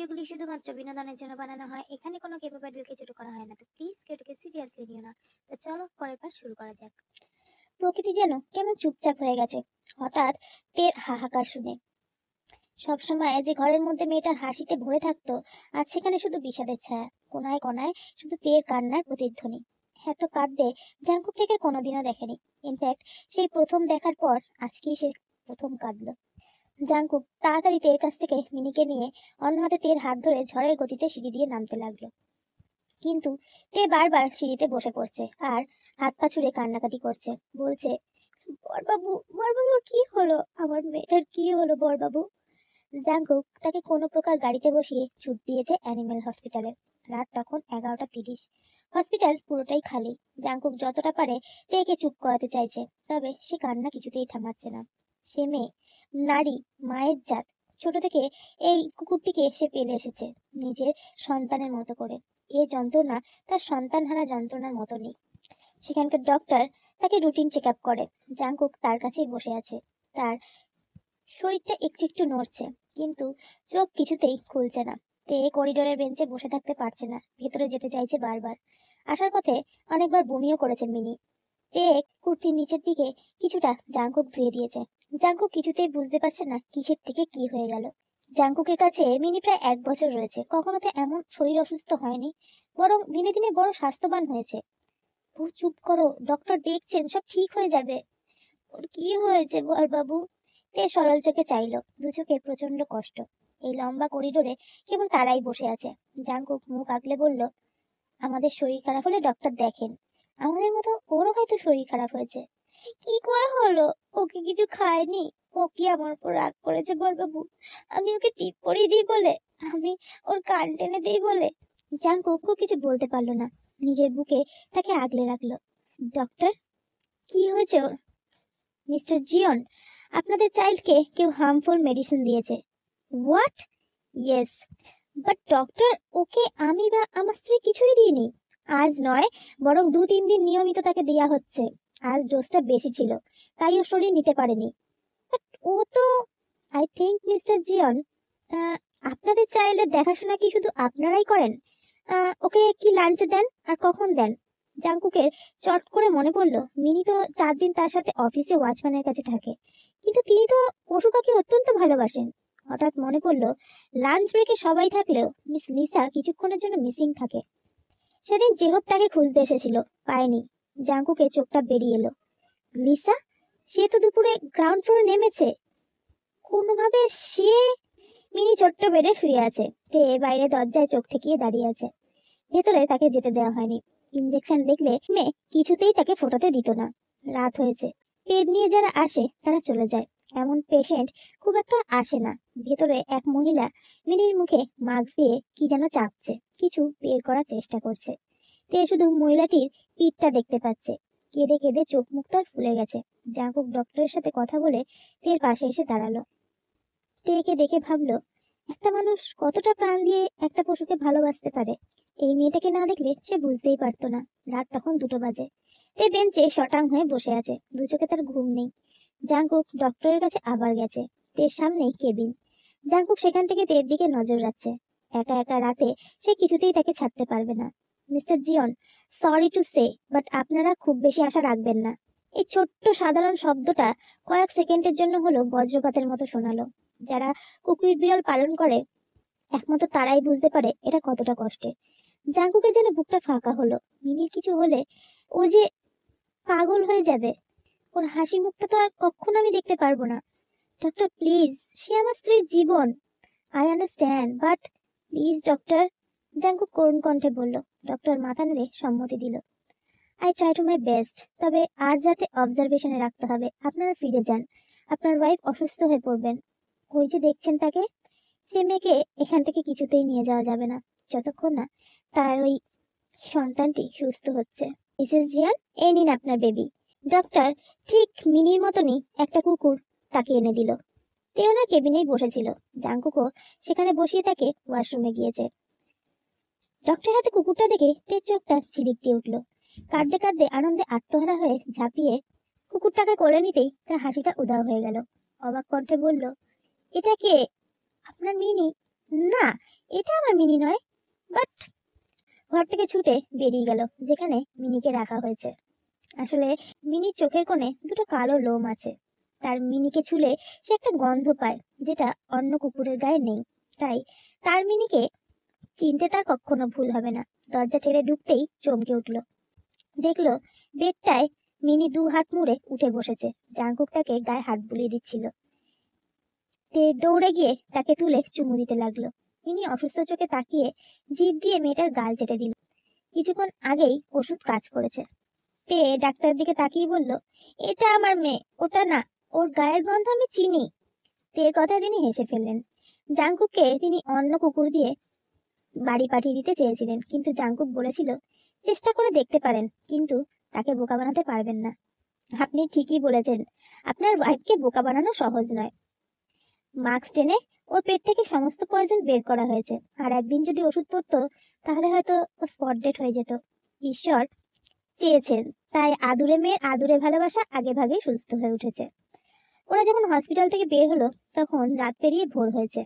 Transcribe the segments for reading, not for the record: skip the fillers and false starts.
ভিডিওগুলি শুধুমাত্র বিনোদনের জন্য বানানো হয়, এখানে কোনো ক্যাপাবিলিটি ছোট করা হয় না, তো প্লিজ কেউকে সিরিয়াসলি নিও না। তো চলো পরের পার্ট শুরু করা যাক। প্রকৃতি যেন কেমন চুপচাপ হয়ে গেছে হঠাৎ তের হাহাকার শুনে। সবসময় যে ঘরের মধ্যে মেয়েটার হাসিতে ভরে থাকতো, আজ সেখানে শুধু বিষাদের ছায়া, কোনায় কোনায় শুধু তের কান্নার প্রতিধ্বনি। এত কাঁদতে জাঙ্কুক থেকে কোনোদিনও দেখেনি। ইনফ্যাক্ট সেই প্রথম দেখার পর আজকেই সে প্রথম কাঁদলো। জাঙ্কুক তাড়াতাড়ি তের কাছ থেকে মিনিকে নিয়ে অন্য হাতে তের হাত ধরে ঝড়ের গতিতে সিঁড়ি দিয়ে নামতে লাগলো। কিন্তু তে বারবার সিঁড়িতে বসে পড়ছে আর হাত পা ছুড়ে কান্নাকাটি করছে, বলছে, বড়বাবু বড়বাবু কি হলো, আমার মেয়েটার কি হলো বড়বাবু। জাঙ্কুক তাকে কোনো প্রকার গাড়িতে বসিয়ে ছুট দিয়েছে অ্যানিমেল হসপিটালে। রাত তখন 11:30। হসপিটাল পুরোটাই খালি। জাঙ্কুক যতটা পারে তেকে চুপ করাতে চাইছে, তবে সে কান্না কিছুতেই থামাচ্ছে না। সে মেয়ে, নারী, মায়ের জাত। ছোট থেকে এই কুকুরটিকে সে পেলে এসেছে নিজের সন্তানের মতো করে। এই যন্ত্রণা তার সন্তানহারা যন্ত্রণার মতো নেই। সেখানকার ডক্টর তাকে রুটিন চেক আপ করে। জাঙ্কুক তার কাছেই বসে আছে। তার শরীরটা একটু একটু নড়ছে, কিন্তু চোখ কিছুতেই খুলছে না। তে করিডোরের বেঞ্চে বসে থাকতে পারছে না, ভেতরে যেতে চাইছে বারবার। আসার পথে অনেকবার বমিও করেছে মিনি। তে কুর্তির নিচের দিকে কিছুটা জাঙ্কুক ধুয়ে দিয়েছে। জাঙ্কুক কিছুতেই বুঝতে পারছে না কিসের থেকে কি হয়ে গেল। জাঙ্কুকের কাছে মিনি প্রায় 1 বছর রয়েছে, কখনো তো এমন শরীর অসুস্থ হয়নি, বরং দিনে দিনে বড় স্বাস্থ্যবান হয়েছে। ও চুপ করো, ডক্টর দেখছেন, সব ঠিক হয়ে যাবে। ওর কি হয়েছে বড়বাবু? তে সরল চোখে চাইলো, দু চোখে প্রচন্ড কষ্ট। এই লম্বা করিডোরে কেবল তারাই বসে আছে। জাঙ্কুক মুখ আগলে বলল, আমাদের শরীর খারাপ হলে ডক্টর দেখেন, আমাদের মতো ওরও হয়তো শরীর খারাপ হয়েছে। কি করে হলো? ওকে কিছু খায়নি? ও কি আমার উপর রাগ করেছে বড়বাবু? আমি ওকে টিপ পরিয়ে দিই বলে? আমি ওর কান টেনে দিই বলে? জাঙ্কুক কিছু বলতে পারলো না, নিজের বুকে তাকে আগলে রাখলো। ডক্টর, কি হয়েছে ওর? মিস্টার জিয়ন, আপনাদের চাইল্ডকে কেউ হার্মফুল মেডিসিন দিয়েছে। হোয়াট? ইয়েস, বাট ডক্টর, ওকে আমি বা আমার স্ত্রী কিছুই দিইনি। আজ নয়, বরং 2-3 দিন নিয়মিত তাকে দেয়া হচ্ছে। আজ ডোজটা বেশি ছিল, তাই ও শরীর নিতে পারেনি। বাট ও তো, আই থিঙ্ক মিস্টার জিয়ন, আপনাদের চাইল্ডের দেখাশোনা কি শুধু আপনারাই করেন? ওকে কি লাঞ্চে দেন আর কখন দেন? জাঙ্কুকের চট করে মনে পড়লো মিনি তো 4 দিন তার সাথে অফিসে ওয়াচম্যানের কাছে থাকে, কিন্তু তিনি তো পশু পাখি অত্যন্ত ভালোবাসেন। হঠাৎ মনে পড়লো লাঞ্চ ব্রেকে সবাই থাকলেও মিস লিসা কিছুক্ষণের জন্য মিসিং থাকে। সেদিন জেহব তাকে খুঁজতে এসেছিল, পায়নি। জাঙ্কুকে চোখটা বেরিয়ে এলো। লিসা? সে তো দুপুরে গ্রাউন্ড ফ্লোরে নেমেছে। কোনোভাবে সে, মিনি ছোট্ট বেডে শুয়ে আছে। তে বাইরে দরজায় চোখ ঠেকিয়ে দাঁড়িয়ে আছে। ভেতরে তাকে যেতে দেওয়া হয়নি। ইনজেকশন দেখলে মেয়ে কিছুতেই তাকে ফোটাতে দিত না। রাত হয়েছে, পেট নিয়ে যারা আসে তারা চলে যায়, এমন পেশেন্ট খুব একটা আসে না। ভেতরে এক মহিলা মিনির মুখে মাস্ক দিয়ে কি যেন চাপছে, কিছু বের করার চেষ্টা করছে। তে শুধু মহিলাটির পিঠটা দেখতে পাচ্ছে। কেঁদে কেঁদে চোখ মুখ তার ফুলে গেছে। জাঙ্কুক ডক্টরের সাথে কথা বলে তের পাশে এসে দাঁড়ালো। তেকে দেখে ভাবলো, একটা মানুষ কতটা প্রাণ দিয়ে একটা পশুকে ভালোবাসতে পারে। এই মেয়েটাকে না দেখলে সে বুঝতেই পারতো না। রাত তখন 2টো বাজে। তে বেঞ্চে শটাং হয়ে বসে আছে, দু চোখে তার ঘুম নেই। জাঙ্কুক ডক্টরের কাছে আবার গেছে। তের সামনেই কেবিন। জাঙ্কুক সেখান থেকে তের দিকে নজর রাখছে। একা একা রাতে সে কিছুতেই তাকে ছাড়তে পারবে না। Mister Jiyeon, sorry to say, but আপনারা খুব বেশি আশা রাখবেন না। এই ছোট্ট সাধারণ শব্দটা কয়েক সেকেন্ডের জন্য হলো বজ্রপাতের মতো শোনালো। যারা কুকুর বিড়াল পালন করে একমাত্র তারাই বুঝতে পারে এটা কতটা কষ্টের। জাঙ্কুকে যেন বুকটা ফাঁকা হলো। মিনির কিছু হলে ও যে পাগল হয়ে যাবে। ওর হাসি মুখটা তো আর কখনো আমি দেখতে পারবো না। ডক্টর প্লিজ, সে আমার স্ত্রীর জীবন। I understand, but please doctor, Jungkook করুণ কণ্ঠে বলল। ডক্টর মাথা নেড়ে সম্মতি দিল। I try to my best, তবে আজ রাতে অবজারভেশনে রাখতে হবে। আপনারা ফিরে যান, আপনার ওয়াইফ অসুস্থ হয়ে পড়বেন। ওই যে দেখছেন তাকে, সে মেয়েকে এখান থেকে কিছুতেই নিয়ে যাওয়া যাবে না যতক্ষণ না তার ওই সন্তানটি সুস্থ হচ্ছে। মিসেস জিয়ান, এই নিন আপনার বেবি। ডক্টর ঠিক মিনির মতনই একটা কুকুর তাকে এনে দিল। তে ওনার কেবিনেই বসেছিল। জাঙ্কুকও সেখানে বসিয়ে তাকে ওয়াশরুমে গিয়েছে। ডক্টরের হাতে কুকুরটা দেখে তের চোখটা ঝিলিক দিয়ে উঠল। কাঁদতে কাঁদতে আনন্দে আত্মহারা হয়ে ঝাঁপিয়ে কুকুরটাকে কোলে নিতেই তার হাসিটা উধাও হয়ে গেল। অবাক কণ্ঠে বলল, এটা কে? আপনার মিনি? না, এটা আমার মিনি নয়। বাট ঘর থেকে ছুটে বেরিয়ে গেল যেখানে মিনিকে রাখা হয়েছে। আসলে মিনির চোখের কোণে দুটো কালো লোম আছে। তার মিনিকে ছুলে সে একটা গন্ধ পায় যেটা অন্য কুকুরের গায়ে নেই। তাই তার মিনিকে চিনতে তার কখনো ভুল হবে না। দরজা ঠেলে ঢুকতেই চমকে উঠল, দেখলো বেডটায় মিনি 2 হাত মুড়ে উঠে বসেছে। জাঙ্কুক তাকে গায়ে হাত বুলিয়ে দিচ্ছিল। তে দৌড়ে গিয়ে তাকে তুলে চুমু দিতে লাগলো। মিনি অসুস্থ চোখে তাকিয়ে জিভ দিয়ে মেয়েটার গাল চেটে দিল। কিছুক্ষণ আগেই ওষুধ কাজ করেছে। তে ডাক্তারের দিকে তাকিয়ে বলল, এটা আমার মেয়ে, ওটা না, ওর গায়ের গন্ধ আমি চিনি। তের কথায় তিনি হেসে ফেললেন। জাঙ্কুককে তিনি অন্য কুকুর দিয়ে বাড়ি পাঠিয়ে দিতে চেয়েছিলেন, কিন্তু জাঙ্কুক বলেছিল চেষ্টা করে দেখতে পারেন, কিন্তু তাকে বোকা বানাতে পারবেন না। আপনি ঠিকই বলেছেন, আপনার ওয়াইফকে বোকা বানানো সহজ নয়। মাস্ক টেনে ওর পেট থেকে সমস্ত পয়জন বের করা হয়েছে, আর একদিন যদি ওষুধ পড়তো তাহলে হয়তো ও স্পট ডেড হয়ে যেত। ঈশ্বর চেয়েছেন, তাই আদুরে মেয়ের আদুরে ভালোবাসা আগে ভাগেই সুস্থ হয়ে উঠেছে। ওরা যখন হসপিটাল থেকে বের হলো তখন রাত পেরিয়ে ভোর হয়েছে।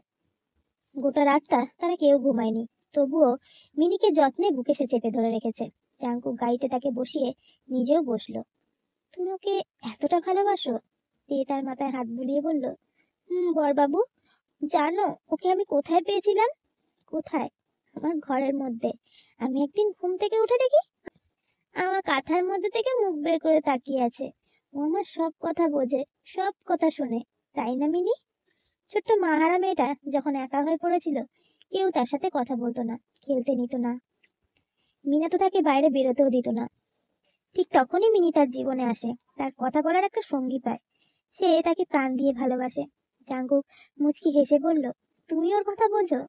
গোটা রাতটা তারা কেউ ঘুমায়নি, তবুও মিনিকে যত্নে বুকে সে চেপে ধরে রেখেছে। জাঙ্কুক গাড়িতে তাকে বসিয়ে নিজেও বসলো। তুমি ওকে এতটা ভালোবাসো? তে তার মাথায় হাত বুলিয়ে বলল, বরবাবু, জানো ওকে আমি কোথায় পেয়েছিলাম? কোথায়? আমার ঘরের মধ্যে। আমি একদিন ঘুম থেকে উঠে দেখি আমার কাঁথার মধ্যে থেকে মুখ বের করে তাকিয়ে আছে। ও আমার সব কথা বোঝে, সব কথা শোনে, তাই না মিনি? ছোট্ট মাহারা মেয়েটা যখন একা হয়ে পড়েছিল কেউ তার সাথে কথা বলতো না, খেলতে নিত না, মিনা তো তাকে বাইরে বেরোতেও দিত না। ঠিক তখনই মিনি তার জীবনে আসে, তার কথা বলার একটা সঙ্গী পায়। সে তাকে প্রাণ দিয়ে ভালোবাসে। জাঙ্কুক মুচকি হেসে বলল, তুমি ওর কথা বোঝো?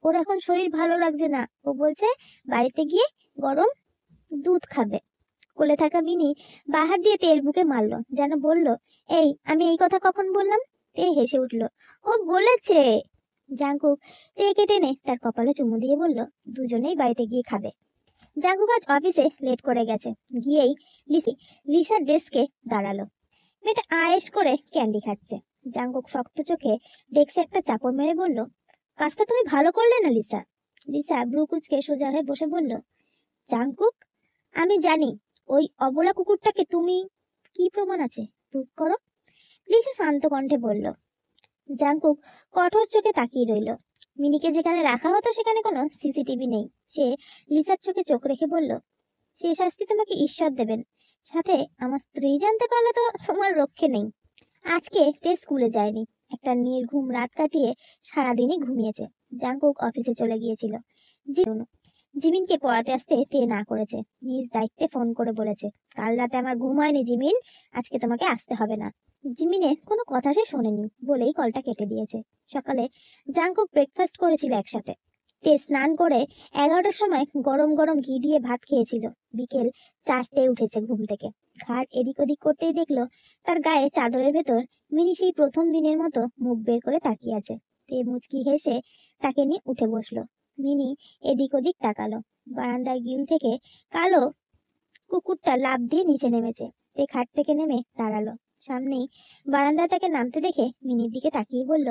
ওর এখন শরীর ভালো লাগছে না, ও বলছে বাড়িতে গিয়ে গরম দুধ খাবে। কোলে থাকা মিনি বাহাত দিয়ে তেল বুকে মারলো, যেন বলল, এই আমি এই কথা কখন বললাম? তে হেসে উঠল, ও বলেছে। জাঙ্কুক তেকে টেনে তার কপালে চুমু দিয়ে বলল, দুজনেই বাড়িতে গিয়ে খাবে। জাঙ্কুক আজ অফিসে লেট করে গেছে। গিয়েই লিসার ডেস্কে দাঁড়ালো। মেয়েটা আয়েশ করে ক্যান্ডি খাচ্ছে। জাঙ্কুক শক্ত চোখে ডেস্কে একটা চাপড় মেরে বলল, কাজটা তুমি ভালো করলে না লিসা। লিসা ব্রু কুচকে সোজা হয়ে বসে বলল, জাঙ্কুক, আমি জানি ওই অবলা কুকুরটাকে তুমি। কি প্রমাণ আছে? প্রুভ করো। লিসা শান্ত কণ্ঠে বলল। জাঙ্কুক কঠোর চোখে তাকিয়ে রইল। মিনিকে যেখানে রাখা হতো সেখানে কোনো সিসিটিভি নেই। সে লিসার চোখে চোখ রেখে বলল, সে শাস্তি তোমাকে ঈশ্বর দেবেন, সাথে আমার স্ত্রী জানতে পারলে তো তোমার রক্ষে নেই। আজকে তে স্কুলে যায়নি, একটা নির্ঘুম রাত কাটিয়ে সারাদিনই ঘুমিয়েছে। জাঙ্কুক অফিসে চলে গিয়েছিল। জিমিনকে পড়াতে আসতে তে না করেছে। নিজ দায়িত্বে ফোন করে বলেছে, কাল রাতে আমার ঘুম হয়নি জিমিন, আজকে তোমাকে আসতে হবে না। জিমিনের কোনো কথা সে শোনেনি বলেই কলটা কেটে দিয়েছে। সকালে জাঙ্কুক ব্রেকফাস্ট করেছিল একসাথে। তে স্নান করে 11টার সময় গরম গরম ঘি দিয়ে ভাত খেয়েছিল। বিকেল 4টে উঠেছে ঘুম থেকে। ঘাড় এদিক ওদিক করতেই দেখলো তার গায়ে চাদরের ভেতর মিনি সেই প্রথম দিনের মতো মুখ বের করে তাকিয়ে আছে। তে মুচকি হেসে তাকে নিয়ে উঠে বসলো। মিনি এদিক ওদিক তাকালো। বারান্দার গ্রিল থেকে কালো কুকুরটা লাফ দিয়ে নিচে নেমেছে। তে খাট থেকে নেমে দাঁড়ালো। সামনেই বারান্দায় তাকে নামতে দেখে মিনির দিকে তাকিয়ে বলল,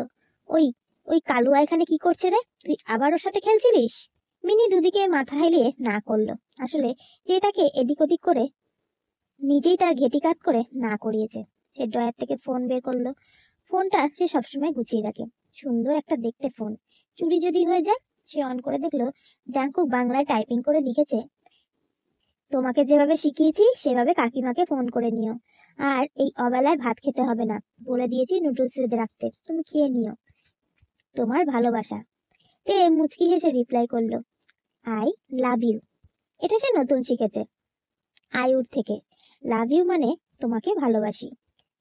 ওই ওই কালুয়া এখানে কি করছে রে? তুই আবার ওর সাথে খেলছিলিস? মিনি দুদিকে মাথা হেলিয়ে না করলো। আসলে তে তাকে এদিক ওদিক করে নিজেই তার ঘেটি কাত করে না করিয়েছে। সে ড্রয়ার থেকে ফোন বের করলো। ফোনটা সে সবসময় গুছিয়ে রাখে। সুন্দর একটা দেখতে ফোন, চুরি যদি হয়ে যায়। সে অন করে দেখলো জাঙ্কুক বাংলায় টাইপিং করে লিখেছে, তোমাকে যেভাবে শিখিয়েছি সেভাবে কাকিমাকে ফোন করে নিও, আর এই অবেলায় ভাত খেতে হবে না, বলে দিয়েছি নুডলস রেঁধে রাখতে, তুমি খেয়ে নিও, তোমার ভালোবাসা। তে মুচকি হেসে রিপ্লাই করলো, আই লাভ ইউ। এটা সে নতুন শিখেছে, আয়ুর থেকে। লাভ ইউ মানে তোমাকে ভালোবাসি।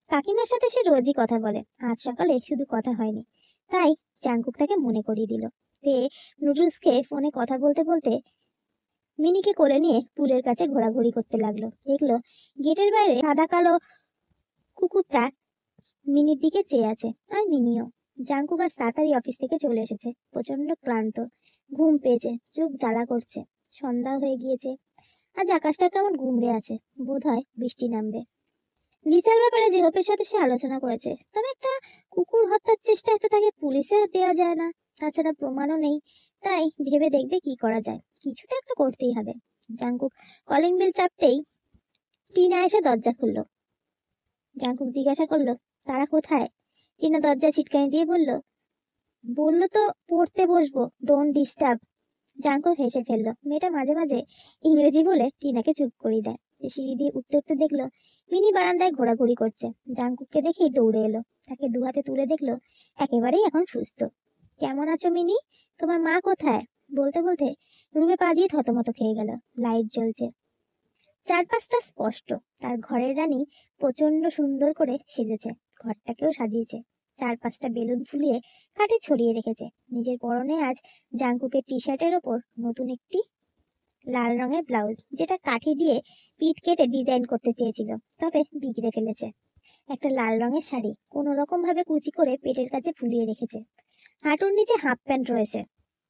কাকিমার সাথে সে রোজই কথা বলে, আজ সকালে শুধু কথা হয়নি, তাই জাঙ্কুক তাকে মনে করিয়ে দিল। তে নুডলস খেয়ে ফোনে কথা বলতে বলতে মিনিকে কোলে নিয়ে পুলের কাছে ঘোরাঘুরি করতে লাগলো। দেখলো গেটের বাইরে সাদা কালো কুকুরটা মিনির দিকে চেয়ে আছে, আর মিনিও। জাঙ্কুক আজ তাড়াতাড়ি অফিস থেকে চলে এসেছে। প্রচন্ড ক্লান্ত, ঘুম পেয়েছে, চোখ জ্বালা করছে। সন্ধ্যা হয়ে গিয়েছে। আজ আকাশটা কেমন গুমড়ে আছে, বোধহয় বৃষ্টি নামবে। লিসার ব্যাপারে জেহপের সাথে সে আলোচনা করেছে, তবে একটা কুকুর হত্যার চেষ্টায় তো তাকে পুলিশে দেওয়া যায় না। তাছাড়া প্রমাণও নেই, তাই ভেবে দেখবে কি করা যায়, কিছু তো একটা করতেই হবে। জাংকুক কলিং বেল চাপতেই টিনা এসে দরজা খুললো। জাংকুক জিজ্ঞাসা করলো, তারা কোথায়? টিনা দরজা ছিটকানি দিয়ে বললো তো পড়তে বসবো, ডোন্ট ডিস্টার্ব। জাংকুক হেসে ফেললো। মেয়েটা মাঝে মাঝে ইংরেজি বলে টিনাকে চুপ করিয়ে দেয়। সিঁড়ি দিয়ে উঠতে উঠতে দেখলো মিনি বারান্দায় ঘোরাঘুরি করছে। জাংকুককে দেখেই দৌড়ে এলো, তাকে দু হাতে তুলে দেখলো একেবারেই এখন সুস্থ। কেমন আছো মিনি? তোমার মা কোথায়? বলতে বলতে রুমে পা দিয়ে থতমত খেয়ে গেল। লাইট জ্বলছে, চারপাশটা স্পষ্ট। তার ঘরের রানী প্রচন্ড সুন্দর করে সেজেছে, ঘরটাকেও সাজিয়েছে, চারপাশটা বেলুন ফুলিয়ে কাঠে ছড়িয়ে রেখেছে। নিজের পরনে আজ জাংকুকের টি শার্টের ওপর নতুন একটি লাল রঙের ব্লাউজ, যেটা কাঠি দিয়ে পিঠ কেটে ডিজাইন করতে চেয়েছিল, তবে বিগড়ে ফেলেছে। একটা লাল রঙের শাড়ি কোনো রকম ভাবে কুচি করে পেটের কাছে ফুলিয়ে রেখেছে। হাঁটুর নিচে হাফ প্যান্ট রয়েছে,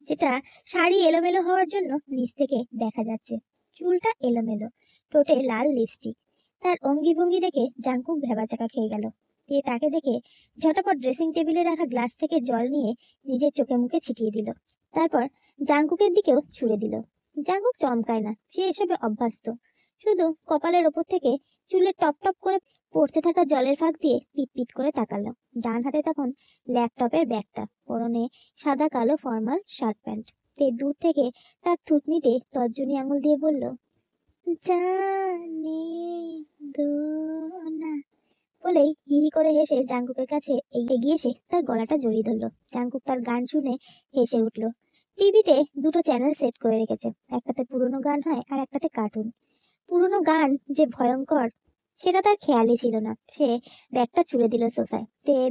যেটা শাড়ি এলোমেলো হওয়ার জন্য নিচ থেকে দেখা যাচ্ছে। চুলটা এলোমেলো, ঠোঁটে লাল লিপস্টিক। তার অঙ্গি ভঙ্গি দেখে জাংকুক ভেবাচাকা খেয়ে গেল। তাকে দেখে ঝটাপট ড্রেসিং টেবিলে রাখা গ্লাস থেকে জল নিয়ে নিজের চোখে মুখে ছিটিয়ে দিল, তারপর জাংকুকের দিকেও ছুড়ে দিল। জাংকুক চমকায় না, সে এসবে অভ্যস্ত। শুধু কপালের ওপর থেকে চুলে টপ টপ করে পড়তে থাকা জলের ফাঁক দিয়ে পিট পিট করে তাকালো। ডান হাতে তখন ল্যাপটপের ব্যাগটা, পরনে সাদা কালো ফর্মাল শার্ট প্যান্ট। দূর থেকে তার থুতনিতে তর্জনী আঙুল দিয়ে বলল, জানে দো না। বলেই হি হি করে হেসে জাংকুকের কাছে এগিয়ে এসে তার গলাটা জড়িয়ে ধরলো। জাংকুক তার গান শুনে হেসে উঠলো। টিভিতে দুটো চ্যানেল সেট করে রেখেছে, একটাতে পুরোনো গান হয় আর একটাতে কার্টুন। পুরোনো গান যে ভয়ঙ্কর সেটা তার খেয়ালই ছিল না। সে ব্যাগটা ছুড়ে দিল সোফায়,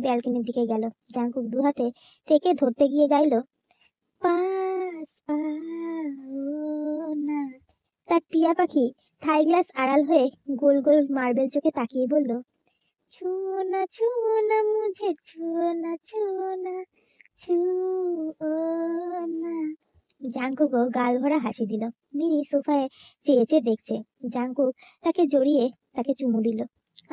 ব্যালকনির দিকে গেল। জাংকুক দু হাতে থেকে ধরতে গিয়ে গাইল, পাস আও না। তার টিয়া পাখি থাই গ্লাস আড়াল হয়ে গোল গোল মার্বেল চোখে তাকিয়ে বলল, ছুঁয়ো না মুঝে, ছুঁয়ো না ছুঁয়ো না। জাংকুকও গাল ভরা হাসি দিল। মিনি সোফায় চেয়ে চেয়ে দেখছে। জাংকুক তাকে জড়িয়ে তাকে চুমু দিল,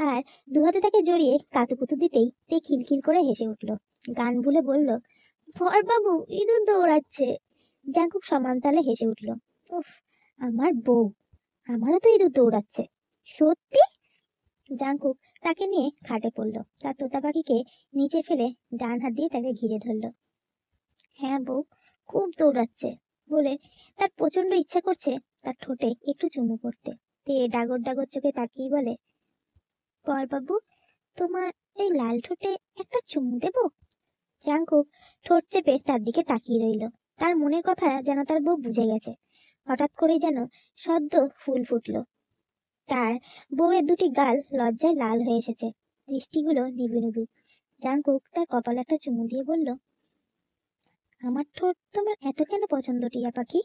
আর দু হাতে তাকে জড়িয়ে কাতুকুতু দিতেই তে খিলখিল করে হেসে উঠল। গান ভুলে বলল, বর বাবু ইঁদুর দৌড়াচ্ছে। জাংকুক সমান তালে হেসে উঠল, উফ, আমার বউ, আমারও তো ইঁদুর দৌড়াচ্ছে। সত্যি? জাংকুক তাকে নিয়ে খাটে পড়লো, তার তোতা পাখিকে নিচে ফেলে ডান হাত দিয়ে তাকে ঘিরে ধরলো। হ্যাঁ বউ, খুব দৌড়াচ্ছে। বলে তার প্রচন্ড ইচ্ছা করছে তার ঠোঁটে একটু চুমু করতে। ডাগর ডাগর চোখে তাকিয়ে বলে, বর বাবু, তোমার এই লাল ঠোঁটে একটা চুমু দেবো? জাংকুক ঠোঁট চেপে তার দিকে তাকিয়ে রইল। তার মনের কথা যেন তার বউ বুঝে গেছে। হঠাৎ করেই যেন সদ্য ফুল ফুটলো। তার বউয়ের দুটি গাল লজ্জায় লাল হয়ে এসেছে, দৃষ্টিগুলো নিবু নিবু। জাংকুক তার কপালে একটা চুমু দিয়ে বলল, আমার ঠোঁট তোমার এত কেন পছন্দ টিয়া পাখি?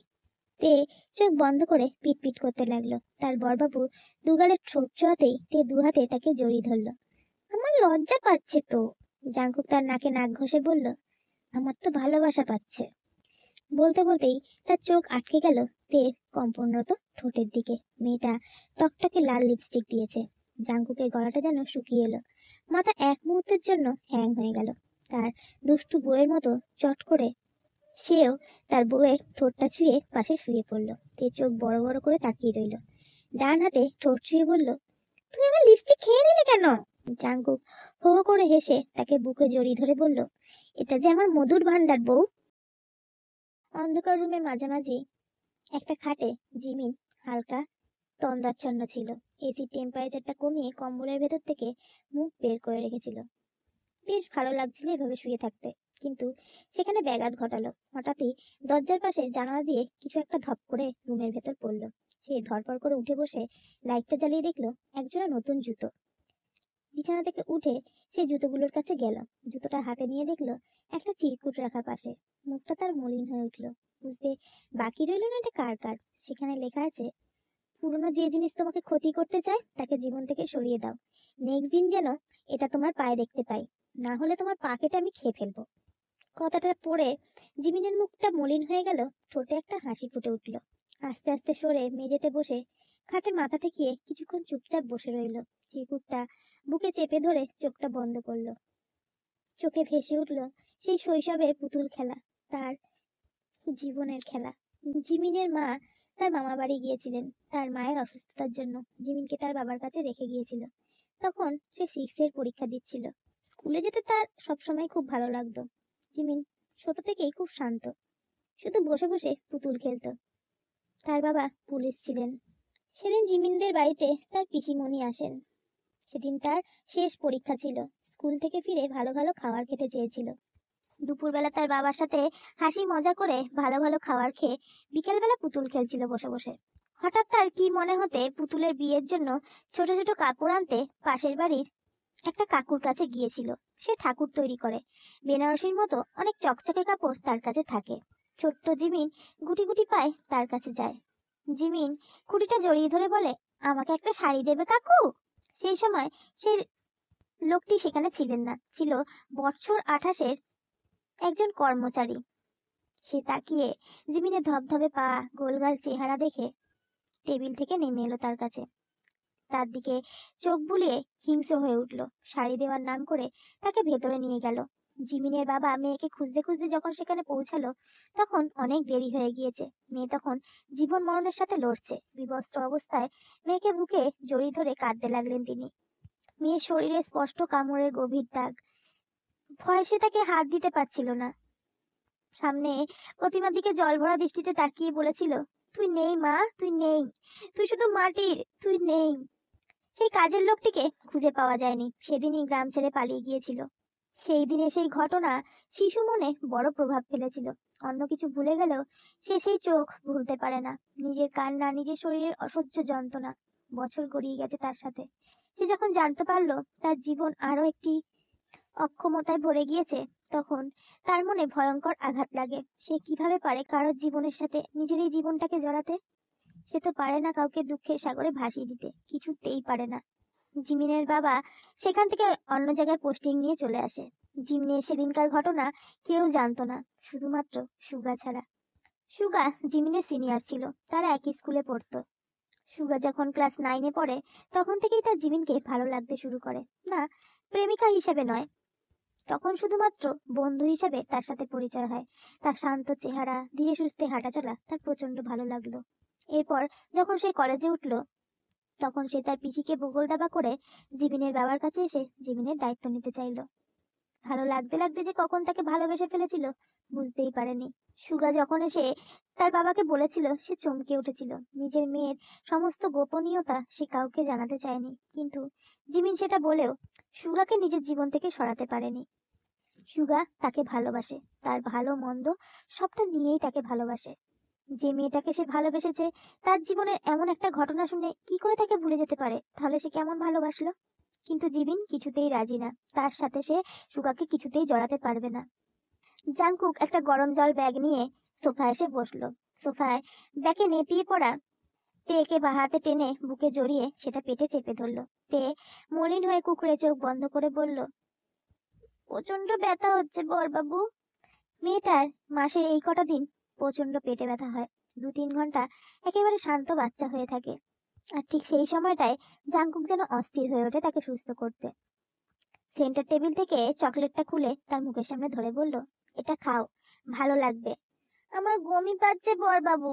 চোখ বন্ধ করে পিট পিট করতে লাগলো। তার বরবাবু দুগালের ঠোঁট ছোঁয়াতেই দু হাতে তাকে জড়িয়ে ধরলো। আমার লজ্জা পাচ্ছে তো। জাংকুক তার নাকে নাক ঘষে বলল, আমার তো ভালোবাসা পাচ্ছে। বলতে বলতেই তার চোখ আটকে গেল কম্পনরত ঠোঁটের দিকে। মেয়েটা টকটকে লাল লিপস্টিক দিয়েছে। জাংকুকের গলাটা যেন শুকিয়ে এলো, মাথা এক মুহূর্তের জন্য হ্যাং হয়ে গেল। তার দুষ্টু বউয়ের মতো চট করে সেও তার বউয়ের ঠোঁটটা ছুঁয়ে পাশে শুয়ে পড়লো। চোখ বড় বড় করে তাকিয়ে রইল। ডান হাতে ঠোঁট ছুঁয়ে বলল, তুমি আমার লিপস্টিক খেয়ে নিলে কেন? জাংকুক হো হো করে হেসে তাকে বুকে জড়িয়ে ধরে বলল, এটা যে আমার মধুর ভান্ডার বউ। অন্ধকার রুমের মাঝামাঝি একটা খাটে জিমিন হালকা তন্দাচ্ছন্ন ছিল। এসির টেম্পারেচারটা কমিয়ে কম্বলের ভেতর থেকে মুখ বের করে রেখেছিল। বেশ ভালো লাগছিল এভাবে শুয়ে থাকতে, কিন্তু সেখানে ব্যাঘাত ঘটালো। হঠাৎই দরজার পাশে জানালা দিয়ে কিছু একটা ধপ করে রুমের ভেতর পড়লো। সে ধরপড় করে উঠে বসে লাইটটা জ্বালিয়ে দেখলো একজোড়া নতুন জুতো। বিছানা থেকে উঠে সে জুতোগুলোর কাছে গেল। জুতোটা হাতে নিয়ে দেখলো একটা চিরকুট রাখা পাশে। মুখটা তার মলিন হয়ে উঠলো। বুঝতে বাকি রইল না এটা কার কাজ। সেখানে লেখা আছে, পুরনো যে জিনিস তোমাকে ক্ষতি করতে চায় তাকে জীবন থেকে সরিয়ে দাও। নেক্সট দিন যেন এটা তোমার পায়ে দেখতে পাই, না হলে তোমার পা কেটে আমি খেয়ে ফেলবো। কথাটা পড়ে জিমিনের মুখটা মলিন হয়ে গেল, ঠোঁটে একটা হাসি ফুটে উঠল। আস্তে আস্তে সরে মেঝেতে বসে খাটে মাথা ঠেকিয়ে কিছুক্ষণ চুপচাপ বসে রইল। চিরকুটটা বুকে চেপে ধরে চোখটা বন্ধ করলো। চোখে ভেসে উঠল সেই শৈশবের পুতুল খেলা, তার জীবনের খেলা। জিমিনের মা তার মামা বাড়ি গিয়েছিলেন তার মায়ের অসুস্থতার জন্য। জিমিনকে তার বাবার কাছে রেখে গিয়েছিল। তখন সে 6 এর পরীক্ষা দিচ্ছিল। স্কুলে যেতে তার সবসময় খুব ভালো লাগতো। জিমিন ছোট থেকেই খুব শান্ত, শুধু বসে বসে পুতুল খেলতো। তার বাবা পুলিশ ছিলেন। সেদিন জিমিনদের বাড়িতে তার পিসিমণি আসেন। সেদিন তার শেষ পরীক্ষা ছিল। স্কুল থেকে ফিরে ভালো ভালো খাবার খেতে চেয়েছিল। দুপুরবেলা তার বাবার সাথে হাসি মজা করে ভালো ভালো খাবার খেয়ে বিকেলবেলা পুতুল খেলছিল বসে বসে। হঠাৎ তার কি মনে হতে পুতুলের বিয়ের জন্য ছোট ছোট কাপড় আনতে পাশের বাড়ির একটা কাকুর কাছে গিয়েছিল। সে ঠাকুর তৈরি করে। বেনারসির মতো অনেক চকচকে কাপড় তার কাছে থাকে। ছোট্ট জিমিন গুটি গুটি পায় তার কাছে যায়। জিমিন খুঁটিটা জড়িয়ে ধরে বলে, আমাকে একটা শাড়ি দেবে কাকু? সেই সময় সেই লোকটি সেখানে ছিলেন না, ছিল বছর 28-এর একজন কর্মচারী। সে তাকিয়ে জিমিনের ধবধবে পা, গোলগাল চেহারা দেখে টেবিল থেকে নেমে এলো তার কাছে। তার দিকে চোখ বুলিয়ে হিংস্র হয়ে উঠল। শাড়ি দেওয়ার নাম করে তাকে ভেতরে নিয়ে গেল। জিমিনের বাবা মেয়েকে খুঁজতে খুঁজতে যখন সেখানে পৌঁছালো তখন অনেক দেরি হয়ে গিয়েছে। মেয়ে তখন জীবন মরণের সাথে লড়ছে। বিবস্ত্র অবস্থায় মেয়েকে বুকে জড়িয়ে ধরে কাঁদতে লাগলেন তিনি। মেয়ের শরীরে স্পষ্ট কামড়ের গভীর দাগ। ভয় সে তাকে হাত দিতে পারছিল না। সামনে প্রতিমার দিকে জল ভরা দৃষ্টিতে তাকিয়ে বলেছিল, তুই নেই মা, তুই নেই, তুই শুধু মাটির, তুই নেই। সেই কাজের লোকটিকে খুঁজে পাওয়া যায়নি। সেদিনই গ্রাম ছেড়ে পালিয়ে গিয়েছিল। সেই দিনে সেই ঘটনা শিশু মনে বড় প্রভাব ফেলেছিল। অন্য কিছু ভুলে গেলেও সে সেই চোখ ভুলতে পারে না। নিজের কান্না, নিজের শরীরের অসহ্য যন্ত্রণা। বছর গড়িয়ে গেছে তার সাথে। সে যখন জানতে পারলো তার জীবন আরো একটি অক্ষমতায় ভরে গিয়েছে, তখন তার মনে ভয়ঙ্কর আঘাত লাগে। সে কিভাবে পারে কারোর জীবনের সাথে নিজের এই জীবনটাকে জড়াতে? সে তো পারে না কাউকে দুঃখের সাগরে ভাসিয়ে দিতে, কিছুতেই পারে না। জিমিনের বাবা সেখান থেকে অন্য জায়গায় পোস্টিং নিয়ে চলে আসে। জিমিনের সেদিনকার ঘটনা কেউ জানতো না, শুধুমাত্র সুগা ছাড়া। সুগা জিমিনের সিনিয়র ছিল, তারা একই স্কুলে পড়তো। সুগা যখন ক্লাস 9-এ পড়ে তখন থেকেই তার জিমিনকে ভালো লাগতে শুরু করে। না, প্রেমিকা হিসেবে নয়, তখন শুধুমাত্র বন্ধু হিসেবে তার সাথে পরিচয় হয়। তার শান্ত চেহারা, ধীরে সুস্থে হাঁটাচলা তার প্রচন্ড ভালো লাগলো। এরপর যখন সে কলেজে উঠলো তখন সে তার পিসিকে বগল দাবা করে জিমিনের বাবার কাছে এসে জিমিনের দায়িত্ব নিতে চাইলো। ভালো লাগতে লাগতে যে কখন তাকে ভালোবেসে ফেলেছিল বুঝতেই পারেনি। সুগা যখন এসে তার বাবাকে বলেছিল সে চমকে উঠেছিল। নিজের মেয়ের সমস্ত গোপনীয়তা সে কাউকে জানাতে চায়নি, কিন্তু জিমিন সেটা বলেও সুগাকে নিজের জীবন থেকে সরাতে পারেনি। সুগা তাকে ভালোবাসে, তার ভালো মন্দ সবটা নিয়েই তাকে ভালোবাসে। যে মেয়েটাকে সে ভালোবেসেছে তার জীবনের এমন একটা ঘটনা শুনে কি করে তাকে ভুলে যেতে পারে? তাহলে সে কেমন ভালোবাসলো? কিন্তু জিবিন কিছুতেই রাজি না। তার সাথে সে সুগাকে কিছুতেই জড়াতে পারবে না। জাংকুক একটা গরম জল ব্যাগ নিয়ে সোফায় এসে বসলো। সোফায় ব্যাগে নেতিয়ে পড়া তেকে বা হাতে টেনে বুকে জড়িয়ে সেটা পেটে চেপে ধরলো। তে মলিন হয়ে কুকুরে চোখ বন্ধ করে বলল, প্রচন্ড ব্যথা হচ্ছে বড়বাবু। মেয়েটার মাসের এই কটা দিন প্রচন্ড পেটে ব্যথা হয়। 2-3 ঘন্টা একেবারে শান্ত বাচ্চা হয়ে থাকে। আর ঠিক সেই সময়টায় জাংকুক যেন অস্থির হয়ে ওঠে তাকে সুস্থ করতে। সেন্টার টেবিল থেকে চকলেটটা খুলে তার মুখের সামনে ধরে বলল, এটা খাও, ভালো লাগবে। আমার বমি পাচ্ছে বড়বাবু।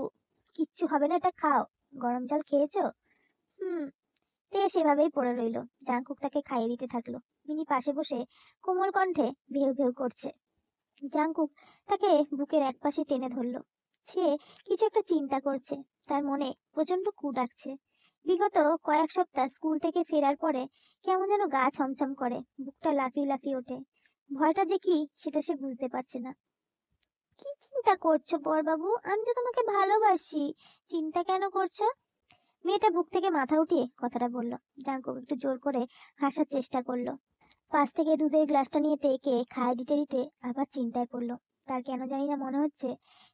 কিচ্ছু হবে না, এটা খাও। গরম জল খেয়েছো? তে সেভাবেই পড়ে রইল। জাংকুক তাকে খাইয়ে দিতে থাকলো। মিনি পাশে বসে কোমল কণ্ঠে ভেউ ভেউ করছে। জাংকুক তাকে বুকের একপাশে টেনে ধরলো। সে কিছু একটা চিন্তা করছে। তার মনে প্রচন্ড কু ডাকছে। বিগত কয়েক সপ্তাহ স্কুল থেকে ফেরার পরে কেমন যেন গা ছমছম করে, বুকটা লাফিয়ে লাফিয়ে ওঠে। ভয়টা যে কি সেটা সে বুঝতে পারছে না। কি চিন্তা করছো বড়বাবু? আমি তো তোমাকে ভালোবাসি, চিন্তা কেন করছো? মেয়েটা বুক থেকে মাথা উঠিয়ে কথাটা বলল। জাংকুক একটু জোর করে হাসার চেষ্টা করলো। পাশ থেকে দুধের গ্লাসটা নিয়ে তেকে খাইয়ে দিতে দিতে আবার চিন্তায় পড়লো। তার কেন জানি না মনে হচ্ছে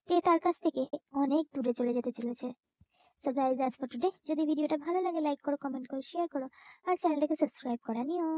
তে তার কাছ থেকে অনেক দূরে চলে যেতে চলেছে। So guys, that's for today. যদি ভিডিওটা ভালো লাগে লাইক করো, কমেন্ট করো, শেয়ার করো আর চ্যানেলটাকে সাবস্ক্রাইব করে নিও।